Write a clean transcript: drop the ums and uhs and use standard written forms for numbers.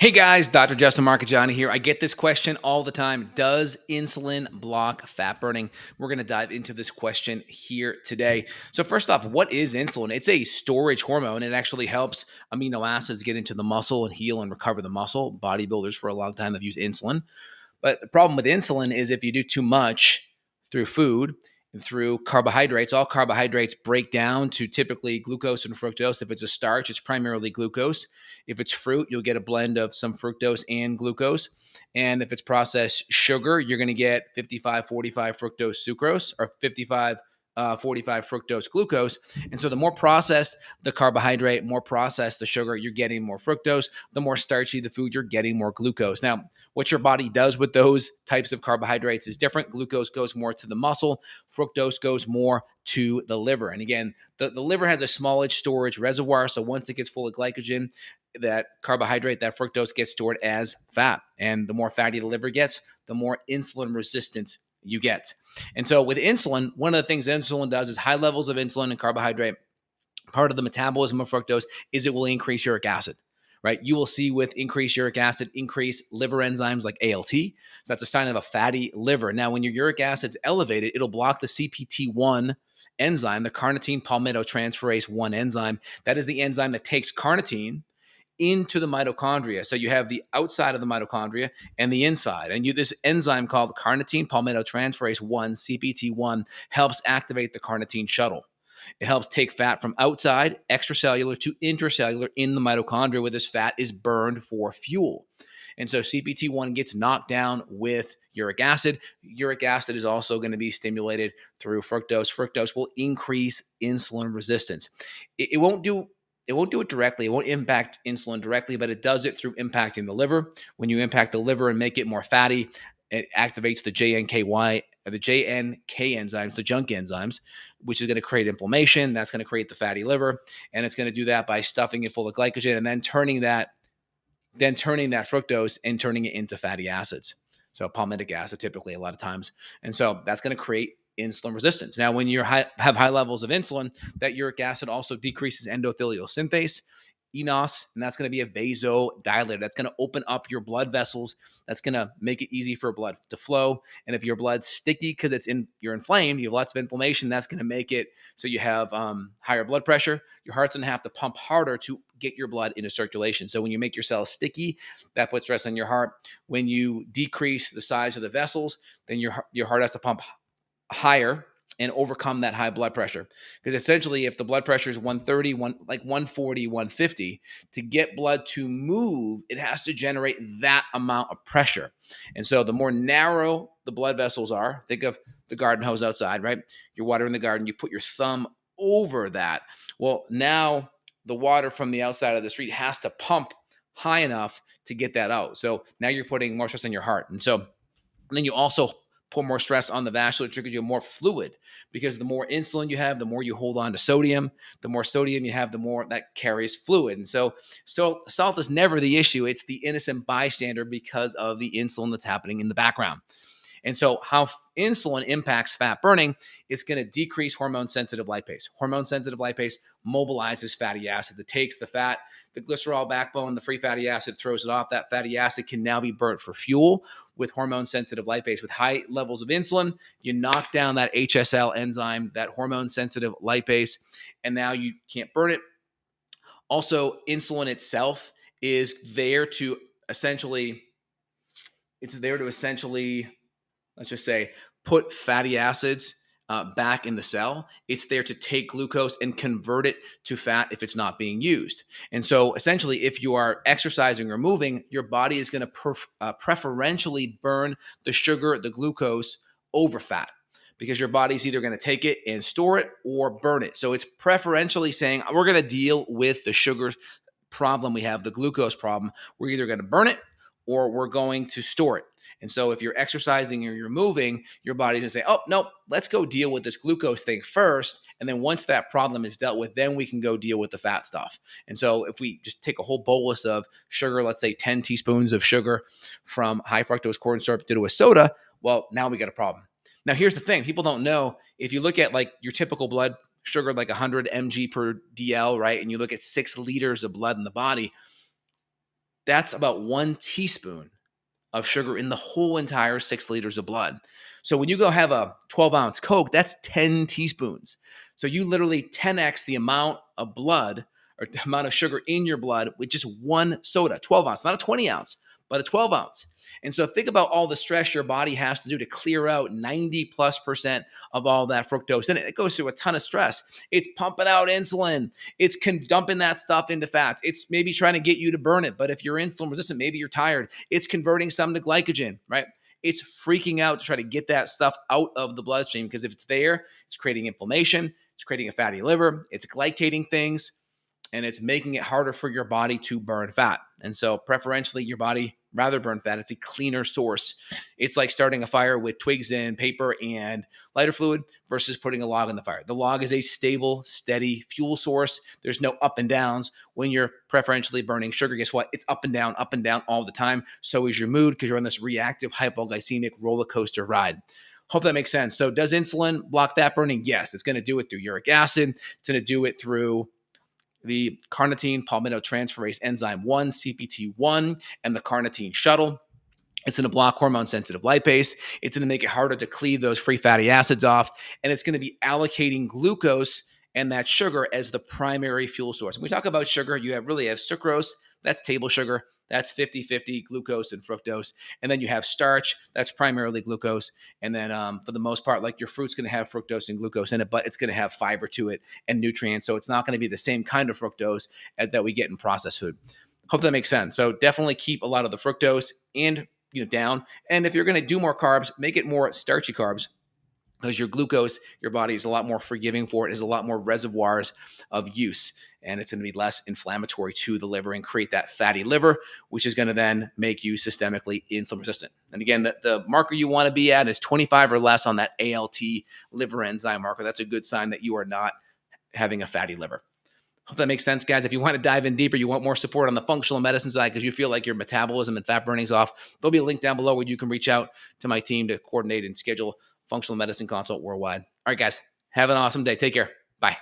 Hey guys, Dr. Justin Marcagiani here. I get this question all the time. Does insulin block fat burning? We're going to dive into this question here today. So, first off, what is insulin? It's a storage hormone. It actually helps amino acids get into the muscle and heal and recover the muscle. Bodybuilders for a long time have used insulin. But the problem with insulin is if you do too much through food and through carbohydrates, all carbohydrates break down to typically glucose and fructose. If it's a starch, it's primarily glucose. If it's fruit, you'll get a blend of some fructose and glucose. And if it's processed sugar, you're going to get 55-45 fructose sucrose or 45 fructose glucose. And so the more processed the carbohydrate, more processed the sugar, you're getting more fructose. The more starchy the food, you're getting more glucose. Now, what your body does with those types of carbohydrates is different. Glucose goes more to the muscle. Fructose goes more to the liver. And again, the liver has a smallish storage reservoir. So once it gets full of glycogen, that carbohydrate, that fructose gets stored as fat. And the more fatty the liver gets, the more insulin resistant you get. And so with insulin, one of the things insulin does is high levels of insulin and carbohydrate. Part of the metabolism of fructose is it will increase uric acid, right? You will see with increased uric acid, increased liver enzymes like ALT. So that's a sign of a fatty liver. Now, when your uric acid's elevated, it'll block the CPT1 enzyme, the carnitine palmitoyltransferase 1 enzyme. That is the enzyme that takes carnitine into the mitochondria. So you have the outside of the mitochondria and the inside. And this enzyme called carnitine palmitoyltransferase 1, CPT1, helps activate the carnitine shuttle. It helps take fat from outside, extracellular to intracellular in the mitochondria where this fat is burned for fuel. And so CPT1 gets knocked down with uric acid. Uric acid is also going to be stimulated through fructose. Fructose will increase insulin resistance. It won't do it directly. It won't impact insulin directly, but it does it through impacting the liver. When you impact the liver and make it more fatty, it activates the JNK enzymes, the junk enzymes, which is going to create inflammation. That's going to create the fatty liver, and it's going to do that by stuffing it full of glycogen and then turning that fructose and turning it into fatty acids. So palmitic acid, typically a lot of times, and so that's going to create insulin resistance. Now, when you have high levels of insulin, that uric acid also decreases endothelial synthase, enos, and that's going to be a vasodilator. That's going to open up your blood vessels. That's going to make it easy for blood to flow. And if your blood's sticky because you're inflamed, you have lots of inflammation, that's going to make it so you have higher blood pressure. Your heart's going to have to pump harder to get your blood into circulation. So when you make your cells sticky, that puts stress on your heart. When you decrease the size of the vessels, then your heart has to pump higher and overcome that high blood pressure. Because essentially, if the blood pressure is 130, like 140, 150, to get blood to move, it has to generate that amount of pressure. And so the more narrow the blood vessels are, think of the garden hose outside, right? You're watering the garden, you put your thumb over that. Well, now the water from the outside of the street has to pump high enough to get that out. So now you're putting more stress on your heart. And then you also put more stress on the vasculature because you have more fluid, because the more insulin you have, the more you hold on to sodium. The more sodium you have, the more that carries fluid. And so salt is never the issue. It's the innocent bystander because of the insulin that's happening in the background. And so how insulin impacts fat burning, it's going to decrease hormone-sensitive lipase. Hormone-sensitive lipase mobilizes fatty acids. It takes the fat, the glycerol backbone, the free fatty acid, throws it off. That fatty acid can now be burnt for fuel with hormone-sensitive lipase. With high levels of insulin, you knock down that HSL enzyme, that hormone-sensitive lipase, and now you can't burn it. Also, insulin itself is there to essentially, let's just say, put fatty acids back in the cell. It's there to take glucose and convert it to fat if it's not being used. And so essentially, if you are exercising or moving, your body is going to preferentially burn the sugar, the glucose over fat, because your body's either going to take it and store it or burn it. So it's preferentially saying, we're going to deal with the sugar problem we have, the glucose problem. We're either going to burn it or we're going to store it. And so if you're exercising or you're moving, your body's going to say, oh, no, let's go deal with this glucose thing first. And then once that problem is dealt with, then we can go deal with the fat stuff. And so if we just take a whole bolus of sugar, let's say 10 teaspoons of sugar from high fructose corn syrup to a soda, well, now we got a problem. Now, here's the thing. People don't know, if you look at like your typical blood sugar, like 100 mg per DL, right? And you look at 6 liters of blood in the body, That's about 1 teaspoon of sugar in the whole entire 6 liters of blood. So when you go have a 12-ounce Coke, that's 10 teaspoons. So you literally 10x the amount of blood or the amount of sugar in your blood with just one soda, 12 ounce, not a 20 ounce, but a 12 ounce. And so think about all the stress your body has to do to clear out 90+% of all that fructose in it. It goes through a ton of stress. It's pumping out insulin. It's dumping that stuff into fats. It's maybe trying to get you to burn it. But if you're insulin resistant, maybe you're tired. It's converting some to glycogen, right? It's freaking out to try to get that stuff out of the bloodstream because if it's there, it's creating inflammation. It's creating a fatty liver. It's glycating things and it's making it harder for your body to burn fat. And so preferentially your body rather burn fat. It's a cleaner source. It's like starting a fire with twigs and paper and lighter fluid versus putting a log in the fire. The log is a stable, steady fuel source. There's no up and downs. When you're preferentially burning sugar, guess what? It's up and down all the time. So is your mood because you're on this reactive hypoglycemic roller coaster ride. Hope that makes sense. So does insulin block fat burning? Yes, it's going to do it through uric acid. It's going to do it through the carnitine palmitotransferase enzyme 1, CPT1, and the carnitine shuttle. It's going to block hormone-sensitive lipase. It's going to make it harder to cleave those free fatty acids off, and it's going to be allocating glucose and that sugar as the primary fuel source. When we talk about sugar, you really have sucrose, that's table sugar. That's 50-50 glucose and fructose. And then you have starch, that's primarily glucose. And then for the most part, like your fruit's going to have fructose and glucose in it, but it's going to have fiber to it and nutrients. So it's not going to be the same kind of fructose that we get in processed food. Hope that makes sense. So definitely keep a lot of the fructose and down. And if you're going to do more carbs, make it more starchy carbs. Because your glucose, your body is a lot more forgiving for it, is a lot more reservoirs of use, and it's going to be less inflammatory to the liver and create that fatty liver, which is going to then make you systemically insulin resistant. And again, the marker you want to be at is 25 or less on that ALT liver enzyme marker. That's a good sign that you are not having a fatty liver. Hope that makes sense, guys. If you want to dive in deeper, you want more support on the functional medicine side because you feel like your metabolism and fat burning is off, there'll be a link down below where you can reach out to my team to coordinate and schedule functional medicine consult worldwide. All right, guys, have an awesome day. Take care. Bye.